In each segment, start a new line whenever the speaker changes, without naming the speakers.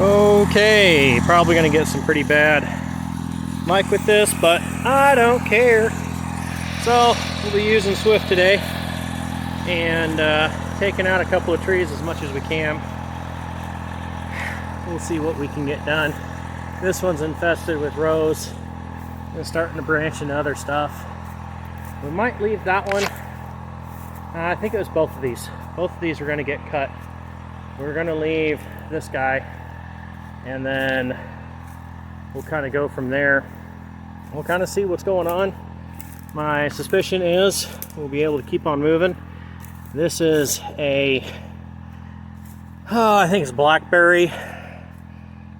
Okay, probably gonna get some pretty bad mic with this, but I don't care. So we'll be using Swift today and taking out a couple of trees as much as we can. We'll see what we can get done. This one's infested with rose and starting to branch into other stuff. We might leave that one. I think it was both of these. Both of these are going to get cut. We're going to leave this guy, and then we'll kind of go from there. We'll kind of see what's going on. My suspicion is we'll be able to keep on moving. This is a, I think it's blackberry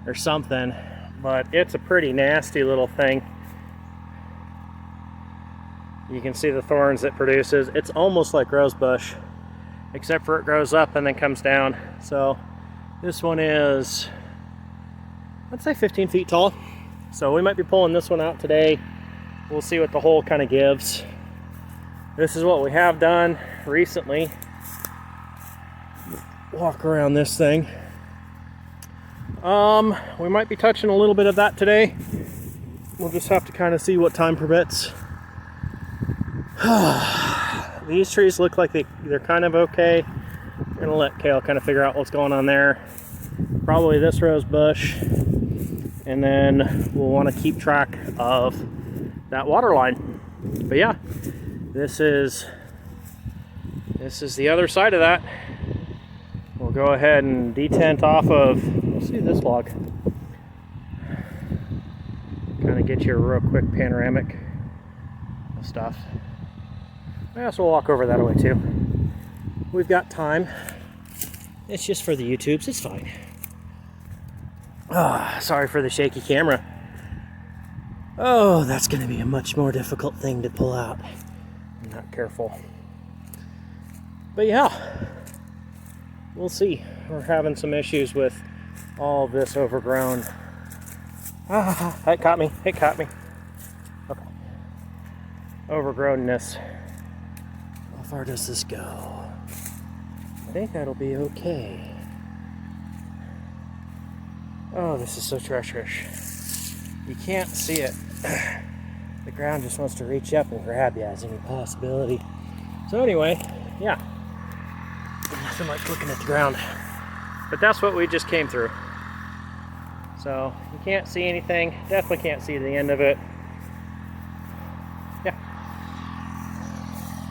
or something, but it's a pretty nasty little thing. You can see the thorns it produces. It's almost like rosebush, except for it grows up and then comes down. So this one is, I'd say 15 feet tall. So we might be pulling this one out today. We'll see what the hole kind of gives. This is what we have done recently. Walk around this thing. We might be touching a little bit of that today. We'll just have to kind of see what time permits. These trees look like they're kind of okay. I'm gonna let Kale kind of figure out what's going on there. Probably this rose bush, and then we'll want to keep track of that water line. But yeah, this is the other side of that. We'll go ahead and detent off of, let's see this log. Kind of get you a real quick panoramic of stuff. Yeah, so we'll walk over that way too. We've got time. It's just for the YouTubes, it's fine. Sorry for the shaky camera. Oh, that's gonna be a much more difficult thing to pull out. I'm not careful. But yeah, we'll see. We're having some issues with all this overgrown. It caught me, it caught me. Okay. Overgrownness. How far does this go? I think that'll be okay. Oh, this is so treacherous. You can't see it. The ground just wants to reach up and grab you as any possibility. So anyway, yeah. Nothing like looking at the ground. But that's what we just came through. So you can't see anything. Definitely can't see the end of it. Yeah.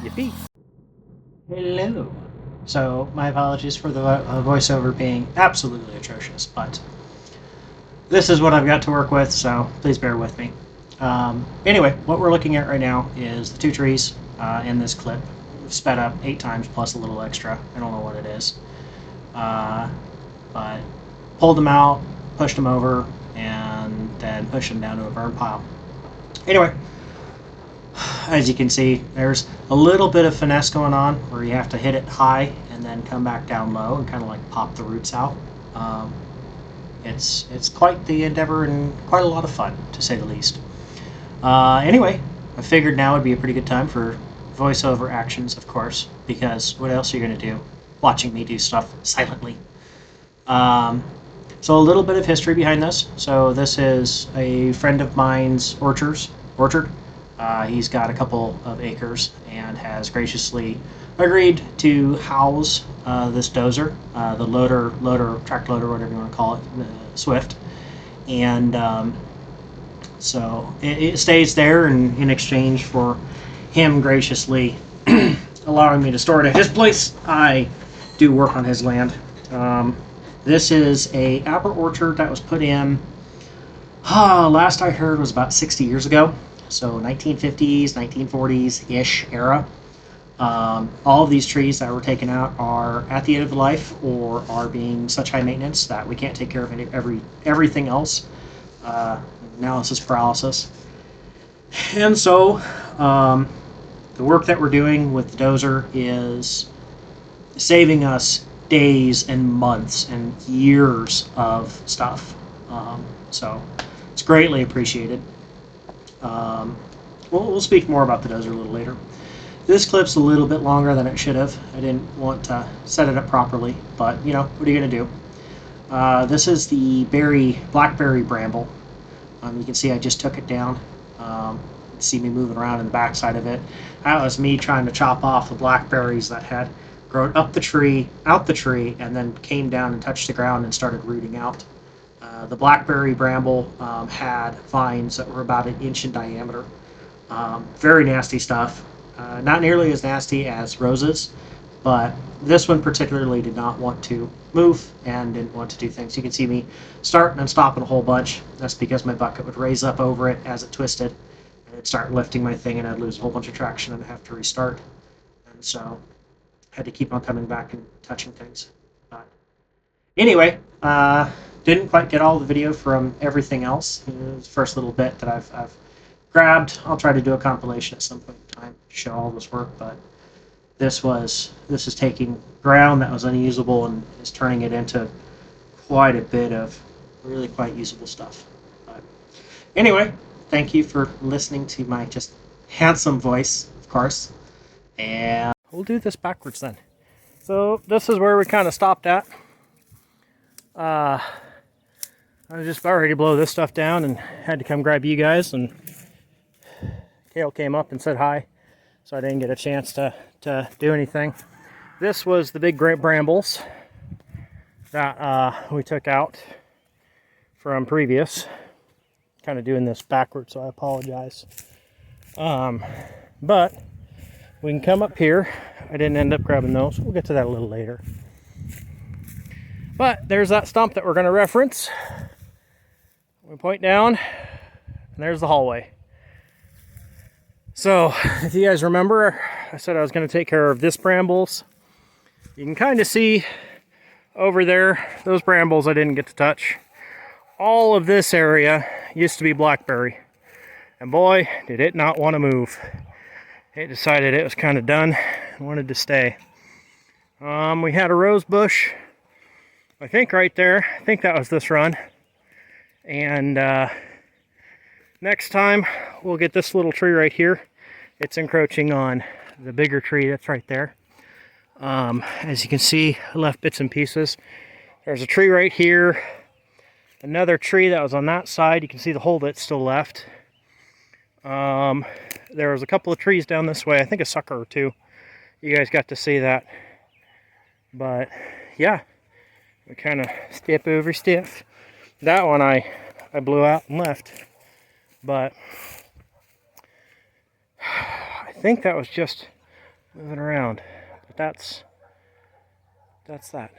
Yippee.
Hello. So, my apologies for the voiceover being absolutely atrocious, but this is what I've got to work with, so please bear with me. Anyway, what we're looking at right now is the two trees in this clip. We've sped up 8 times plus a little extra. I don't know what it is. But pulled them out, pushed them over, and then pushed them down to a burn pile. Anyway, as you can see, there's a little bit of finesse going on where you have to hit it high and then come back down low and kind of like pop the roots out. It's quite the endeavor and quite a lot of fun, to say the least. Anyway, I figured now would be a pretty good time for voiceover actions, of course, because what else are you going to do? Watching me do stuff silently. So a little bit of history behind this. So this is a friend of mine's orchard. He's got a couple of acres and has graciously agreed to house this dozer, the track loader, whatever you want to call it, Swift. And so it stays there in exchange for him graciously allowing me to store it at his place. I do work on his land. This is a apple orchard that was put in, last I heard was about 60 years ago. So 1950s, 1940s-ish era. All of these trees that were taken out are at the end of the life or are being such high maintenance that we can't take care of everything else. Analysis paralysis. And so the work that we're doing with the dozer is saving us days and months and years of stuff. So it's greatly appreciated. We'll speak more about the dozer a little later. This clip's a little bit longer than it should have. I didn't want to set it up properly, but you know, what are you going to do? This is the blackberry bramble. You can see I just took it down. You can see me moving around in the backside of it. That was me trying to chop off the blackberries that had grown up the tree, out the tree, and then came down and touched the ground and started rooting out. The blackberry bramble had vines that were about an inch in diameter. Very nasty stuff. Not nearly as nasty as roses, but this one particularly did not want to move and didn't want to do things. You can see me starting and stopping a whole bunch. That's because my bucket would raise up over it as it twisted, and it'd start lifting my thing, and I'd lose a whole bunch of traction and I'd have to restart. And so I had to keep on coming back and touching things. But anyway, didn't quite get all the video from everything else. It was the first little bit that I've grabbed. I'll try to do a compilation at some point in time to show all this work, but this is taking ground that was unusable and is turning it into quite a bit of really quite usable stuff. But anyway, thank you for listening to my just handsome voice, of course. And
we'll do this backwards then. So this is where we kind of stopped at. I was just about ready to blow this stuff down and had to come grab you guys, and Kale came up and said hi, so I didn't get a chance to do anything. This was the big grape brambles that we took out from previous. Kind of doing this backwards, so I apologize. But we can come up here. I didn't end up grabbing those. We'll get to that a little later. But there's that stump that we're going to reference. We point down, and there's the hallway. So, if you guys remember, I said I was going to take care of this brambles. You can kind of see over there, those brambles I didn't get to touch. All of this area used to be blackberry. And boy, did it not want to move. It decided it was kind of done and wanted to stay. We had a rose bush, I think right there. I think that was this run. And next time we'll get this little tree right here. It's encroaching on the bigger tree that's right there. As you can see, I left bits and pieces. There's a tree right here. Another tree that was on that side. You can see the hole that's still left. There was a couple of trees down this way. I think a sucker or two. You guys got to see that. But yeah, we kind of step over step. That one I blew out and left. But I think that was just moving around. But that's that.